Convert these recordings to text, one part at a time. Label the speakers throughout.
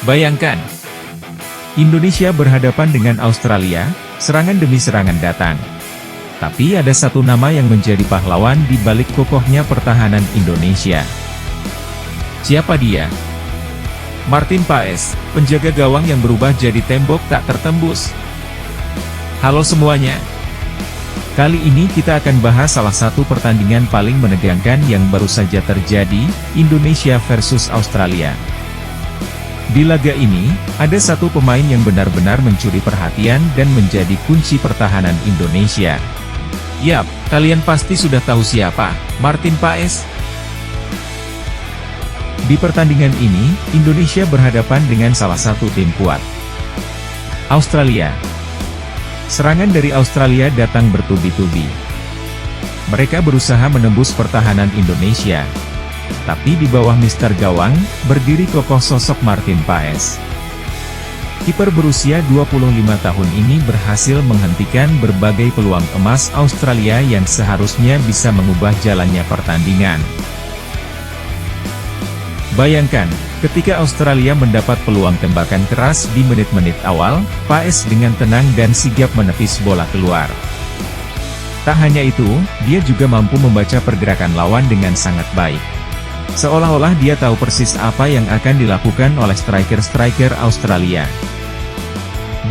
Speaker 1: Bayangkan, Indonesia berhadapan dengan Australia, serangan demi serangan datang. Tapi ada satu nama yang menjadi pahlawan di balik kokohnya pertahanan Indonesia. Siapa dia? Martin Paes, penjaga gawang yang berubah jadi tembok tak tertembus. Halo semuanya. Kali ini kita akan bahas salah satu pertandingan paling menegangkan yang baru saja terjadi, Indonesia versus Australia. Di laga ini, ada satu pemain yang benar-benar mencuri perhatian dan menjadi kunci pertahanan Indonesia. Yap, kalian pasti sudah tahu siapa, Martin Paes. Di pertandingan ini, Indonesia berhadapan dengan salah satu tim kuat, Australia. Serangan dari Australia datang bertubi-tubi. Mereka berusaha menembus pertahanan Indonesia. Tapi di bawah mister gawang, berdiri kokoh sosok Martin Paes. Kiper berusia 25 tahun ini berhasil menghentikan berbagai peluang emas Australia yang seharusnya bisa mengubah jalannya pertandingan. Bayangkan, ketika Australia mendapat peluang tembakan keras di menit-menit awal, Paes dengan tenang dan sigap menepis bola keluar. Tak hanya itu, dia juga mampu membaca pergerakan lawan dengan sangat baik. Seolah-olah dia tahu persis apa yang akan dilakukan oleh striker-striker Australia.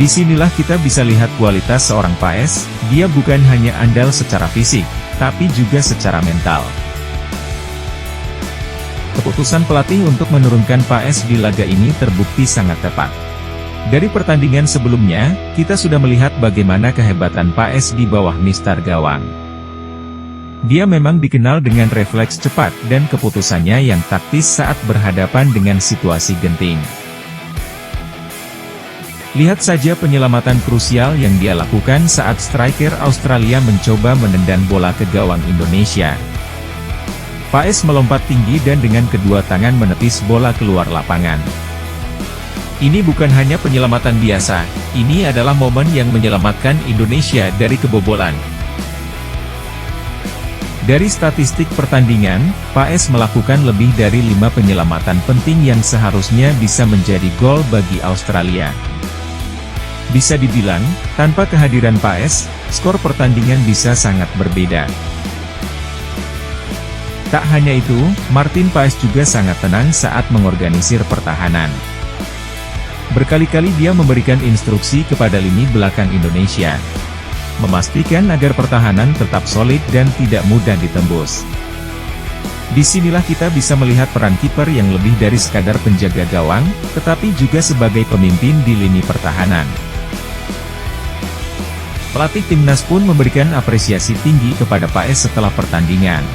Speaker 1: Disinilah kita bisa lihat kualitas seorang Paes, dia bukan hanya andal secara fisik, tapi juga secara mental. Keputusan pelatih untuk menurunkan Paes di laga ini terbukti sangat tepat. Dari pertandingan sebelumnya, kita sudah melihat bagaimana kehebatan Paes di bawah mister gawang. Dia memang dikenal dengan refleks cepat dan keputusannya yang taktis saat berhadapan dengan situasi genting. Lihat saja penyelamatan krusial yang dia lakukan saat striker Australia mencoba menendang bola ke gawang Indonesia. Paes melompat tinggi dan dengan kedua tangan menepis bola keluar lapangan. Ini bukan hanya penyelamatan biasa, ini adalah momen yang menyelamatkan Indonesia dari kebobolan. Dari statistik pertandingan, Paes melakukan lebih dari 5 penyelamatan penting yang seharusnya bisa menjadi gol bagi Australia. Bisa dibilang, tanpa kehadiran Paes, skor pertandingan bisa sangat berbeda. Tak hanya itu, Martin Paes juga sangat tenang saat mengorganisir pertahanan. Berkali-kali dia memberikan instruksi kepada lini belakang Indonesia, memastikan agar pertahanan tetap solid dan tidak mudah ditembus. Disinilah kita bisa melihat peran kiper yang lebih dari sekadar penjaga gawang, tetapi juga sebagai pemimpin di lini pertahanan. Pelatih timnas pun memberikan apresiasi tinggi kepada Paes setelah pertandingan.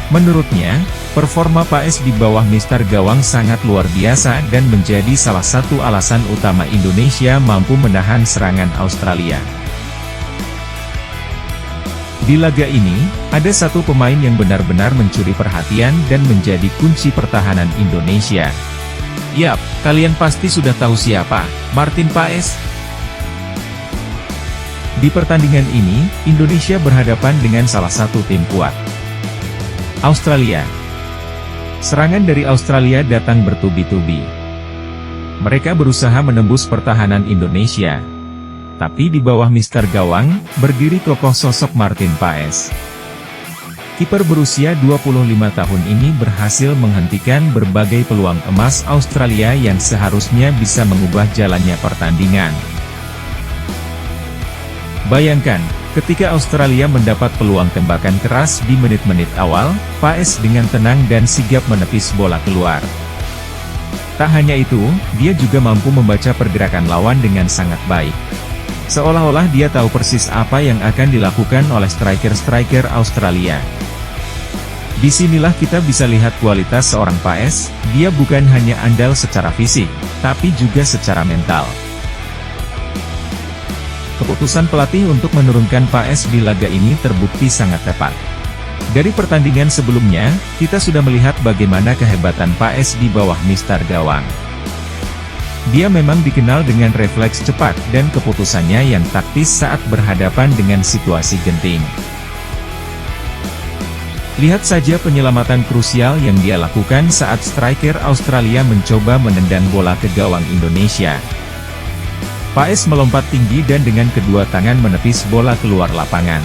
Speaker 1: Menurutnya, performa Paes di bawah mister gawang sangat luar biasa dan menjadi salah satu alasan utama Indonesia mampu menahan serangan Australia. Di laga ini, ada satu pemain yang benar-benar mencuri perhatian dan menjadi kunci pertahanan Indonesia. Yap, kalian pasti sudah tahu siapa, Martin Paes. Di pertandingan ini, Indonesia berhadapan dengan salah satu tim kuat, Australia. Serangan dari Australia datang bertubi-tubi. Mereka berusaha menembus pertahanan Indonesia. Tapi di bawah mister gawang, berdiri kokoh sosok Martin Paes. Kiper berusia 25 tahun ini berhasil menghentikan berbagai peluang emas Australia yang seharusnya bisa mengubah jalannya pertandingan. Bayangkan, ketika Australia mendapat peluang tembakan keras di menit-menit awal, Paes dengan tenang dan sigap menepis bola keluar. Tak hanya itu, dia juga mampu membaca pergerakan lawan dengan sangat baik. Seolah-olah dia tahu persis apa yang akan dilakukan oleh striker-striker Australia. Disinilah kita bisa lihat kualitas seorang Paes, dia bukan hanya andal secara fisik, tapi juga secara mental. Keputusan pelatih untuk menurunkan Paes di laga ini terbukti sangat tepat. Dari pertandingan sebelumnya, kita sudah melihat bagaimana kehebatan Paes di bawah mister gawang. Dia memang dikenal dengan refleks cepat dan keputusannya yang taktis saat berhadapan dengan situasi genting. Lihat saja penyelamatan krusial yang dia lakukan saat striker Australia mencoba menendang bola ke gawang Indonesia. Paes melompat tinggi dan dengan kedua tangan menepis bola keluar lapangan.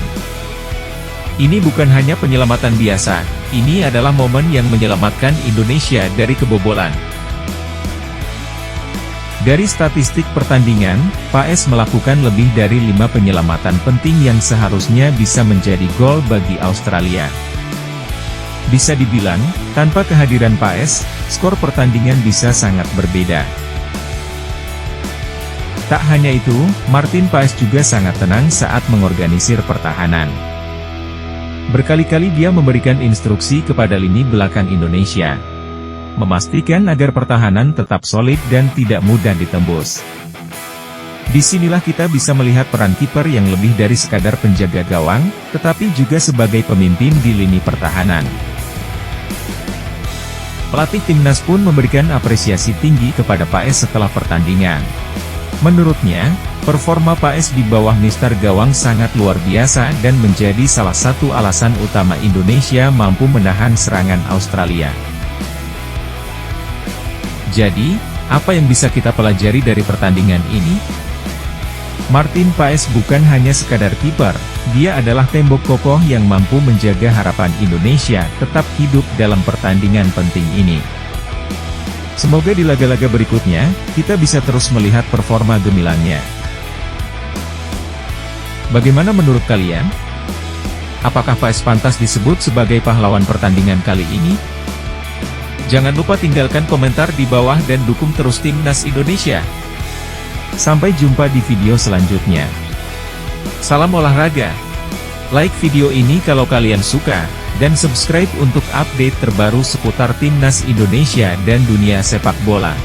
Speaker 1: Ini bukan hanya penyelamatan biasa, ini adalah momen yang menyelamatkan Indonesia dari kebobolan. Dari statistik pertandingan, Paes melakukan lebih dari 5 penyelamatan penting yang seharusnya bisa menjadi gol bagi Australia. Bisa dibilang, tanpa kehadiran Paes, skor pertandingan bisa sangat berbeda. Tak hanya itu, Martin Paes juga sangat tenang saat mengorganisir pertahanan. Berkali-kali dia memberikan instruksi kepada lini belakang Indonesia, memastikan agar pertahanan tetap solid dan tidak mudah ditembus. Disinilah kita bisa melihat peran kiper yang lebih dari sekadar penjaga gawang, tetapi juga sebagai pemimpin di lini pertahanan. Pelatih timnas pun memberikan apresiasi tinggi kepada Paes setelah pertandingan. Menurutnya, performa Paes di bawah mister gawang sangat luar biasa dan menjadi salah satu alasan utama Indonesia mampu menahan serangan Australia. Jadi, apa yang bisa kita pelajari dari pertandingan ini? Martin Paes bukan hanya sekadar kiper, dia adalah tembok kokoh yang mampu menjaga harapan Indonesia tetap hidup dalam pertandingan penting ini. Semoga di laga-laga berikutnya, kita bisa terus melihat performa gemilangnya. Bagaimana menurut kalian? Apakah Paes pantas disebut sebagai pahlawan pertandingan kali ini? Jangan lupa tinggalkan komentar di bawah dan dukung terus timnas Indonesia. Sampai jumpa di video selanjutnya. Salam olahraga. Like video ini kalau kalian suka, dan subscribe untuk update terbaru seputar timnas Indonesia dan dunia sepak bola.